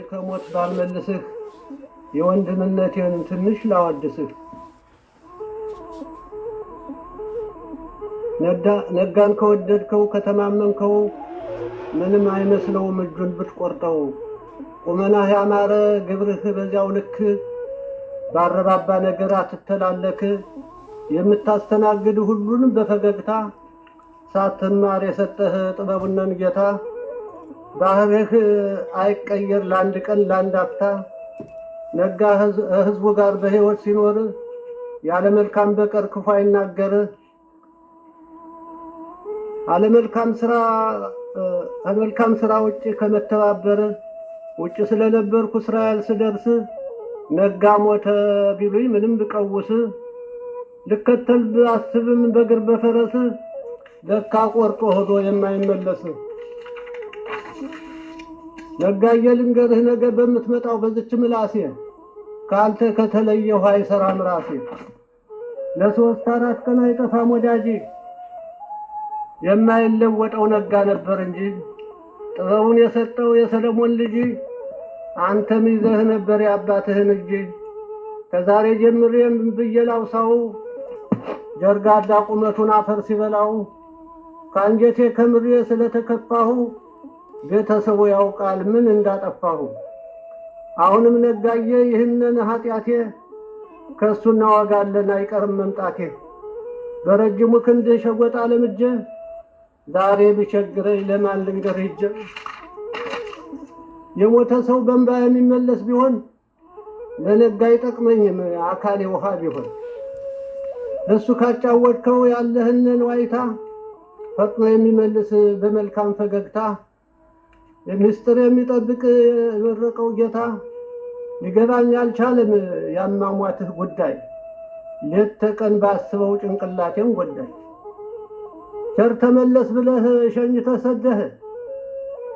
ከሞት ባልመልስህ የወንድምነቴን ትንሽ ላወድስህ። ነጋን ከወደድከው ከተማመንከው ምንም አይመስለውም እጁን ብትቆርጠው። ቁመናህ ያማረ ግብርህ በዚያው ልክ ባረባባ ነገር አትተላለክ። የምታስተናግድ ሁሉንም በፈገግታ ሳትማር የሰጠህ ጥበቡነን ጌታ። ባህርህ አይቀየር ለአንድ ቀን ለአንድ አፍታ። ነጋ ህዝቡ ጋር በህይወት ሲኖር ያለ መልካም በቀር ክፉ አይናገር። ከመልካም ስራ ውጭ ከመተባበር ውጭ ስለነበርኩ እስራኤል ስደርስ ነጋ ሞተ ቢሉኝ ምንም ብቀውስ። ልከተል አስብም በእግር በፈረስ ለካ ቆርጦ ሆዶ የማይመለስ። ነጋዬ ልንገርህ ነገር በምትመጣው በዝች ምላሴ ካልተ ከተለየሁ አይሰራም ራሴ። ለሶስት አራት ቀን አይጠፋም ወዳጄ የማይለወጠው ነጋ ነበር እንጂ። ጥበቡን የሰጠው የሰለሞን ልጅ አንተም ይዘህ ነበር የአባትህን እጅ። ከዛሬ ጀምሬም ብየላው ሰው ጀርጋዳ ቁመቱን አፈር ሲበላው። ከአንጀቴ ከምሬ ስለተከፋሁ ቤተሰቡ ያውቃል ምን እንዳጠፋሁ። አሁንም ነጋዬ ይህንን ኃጢአቴ ከሱ እናወጋለን አይቀርም መምጣቴ። በረጅሙ ክንድ ሸጎጣ ለምጄ ዛሬ ቢቸግረኝ ለማን ልንገር ሂጄ። የሞተ ሰው በእንባ የሚመለስ ቢሆን ለነጋ አይጠቅመኝም አካሌ ውሃ ቢሆን። እሱ ካጫወትከው ያለህንን ዋይታ ፈጥኖ የሚመልስ በመልካም ፈገግታ። ምስጢር የሚጠብቅ የመረቀው ጌታ ሊገባኝ አልቻለም ያሟሟትህ ጉዳይ። ሌት ተቀን ባስበው ጭንቅላቴን ጎዳኝ። ቸር ተመለስ ብለህ ሸኝተህ ሰደህ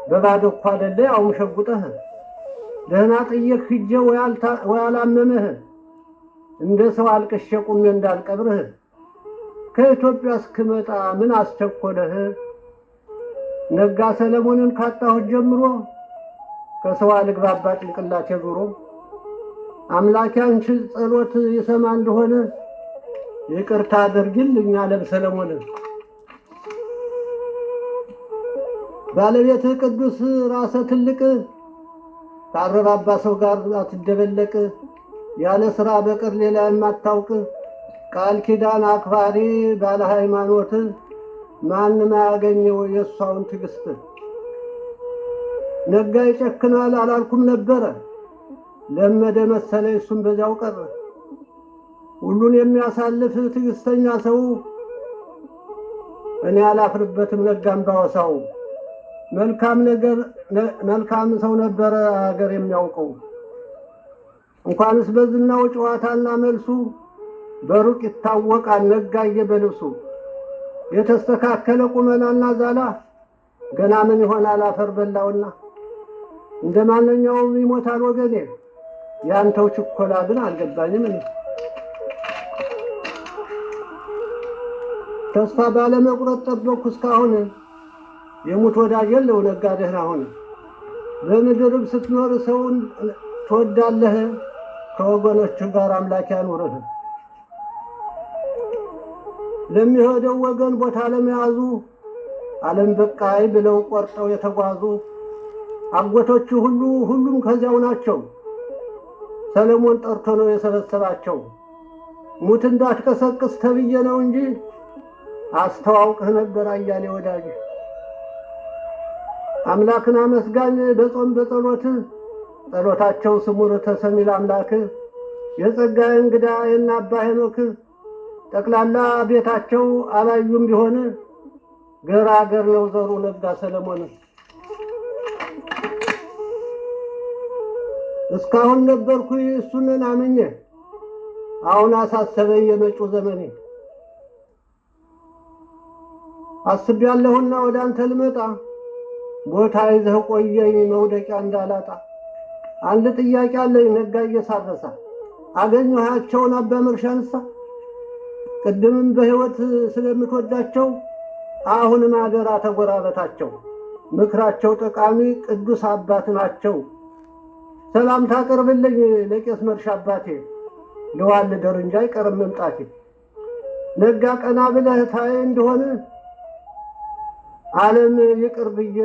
በባዶ እኮ አይደለ ያውም ሸጉጠህ። ደህና ጥየህ ሂጄ ወይ አላመመህ እንደ ሰው አልቅሼ ቁሜ እንዳልቀብርህ። ከኢትዮጵያ እስክመጣ ምን አስቸኮለህ? ነጋ ሰለሞንን ካጣሁት ጀምሮ ከሰው አልግባባ ጭንቅላቴ ዙሮ። አምላኬ አንቺ ጸሎት ይሰማ እንደሆነ ይቅርታ አድርጊልኝ አለም ሰለሞን። ባለቤትህ ቅዱስ ራሰ ትልቅ ካረባባ ሰው ጋር አትደበለቅ። ያለ ስራ በቀር ሌላ የማታውቅ ቃል ኪዳን አክባሪ ባለ ሃይማኖት ማንም አያገኘው የሷውን ትዕግስት። ነጋ ይጨክናል አላልኩም ነበረ ለመደ መሰለ እሱም በዚያው ቀረ። ሁሉን የሚያሳልፍ ትዕግስተኛ ሰው እኔ አላፍርበትም ነጋም ባወሳው። መልካም ሰው ነበረ ሀገር የሚያውቀው። እንኳንስ በዝናው ጨዋታና መልሱ በሩቅ ይታወቃል ነጋዬ በልብሱ። የተስተካከለ ቁመናና ዛላ ገና ምን ይሆናል አፈር በላውና። እንደማንኛውም ይሞታል ወገኔ ያንተው ችኮላ ግን አልገባኝም እኔ። ተስፋ ባለመቁረጥ ጠበቅኩ እስካሁን የሙት ወዳጅ የለው ነጋ ደህና ሆነ። በምድርም ስትኖር ሰውን ትወዳለህ ከወገኖች ጋር አምላክ ያኑርህ። ለሚሄደው ወገን ቦታ ለመያዙ ዓለም በቃይ ብለው ቆርጠው የተጓዙ አጎቶቹ ሁሉም ከዚያው ናቸው። ሰለሞን ጠርቶ ነው የሰበሰባቸው። ሙት እንዳትቀሰቅስ ተብዬ ነው እንጂ አስተዋውቅህ ነበር አያሌ ወዳጅ። አምላክን አመስጋኝ በጾም በጸሎት ጸሎታቸው ስሙር ተሰሚል አምላክ። የጸጋዬ እንግዳ የእነ አባ ሄኖክ ጠቅላላ ቤታቸው አላዩም ቢሆን ገራገር ነው ዘሩ ነጋ ሰለሞን። እስካሁን ነበርኩ እሱንን አምኜ አሁን አሳሰበኝ የመጪው ዘመኔ። አስቤያለሁና ወደ አንተ ልመጣ ቦታ ይዘህ ቆየኝ መውደቂያ እንዳላጣ። አንድ ጥያቄ አለኝ ነጋዬ ሳረሳ አገኘኋቸውን አባ መርሻንሳ። ቅድምም በህይወት ስለምትወዳቸው አሁንም አደራ ተጎራበታቸው። ምክራቸው ጠቃሚ ቅዱስ አባት ናቸው። ሰላምታ አቅርብልኝ ለቄስ መርሻ አባቴ ልዋልደር እንጂ አይቀርም መምጣቴ። ነጋ ቀና ብለህ ታይ እንደሆነ ዓለም ይቅር ብዬ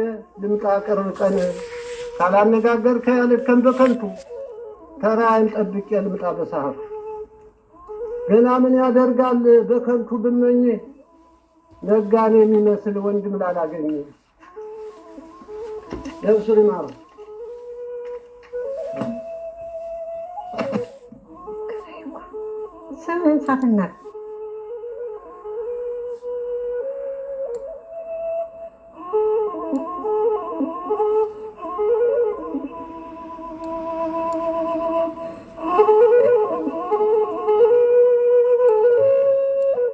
ልምጣ ቅርብ ቀን። ካላነጋገርከኝ አልከም በከንቱ ተራዬን ጠብቄ ልምጣ በሰዓቱ። ገና ምን ያደርጋል በከንቱ ብመኝ ነጋን የሚመስል ወንድም ላላገኝ። ነፍሱን ይማረው። ሰውን ሳትናቅ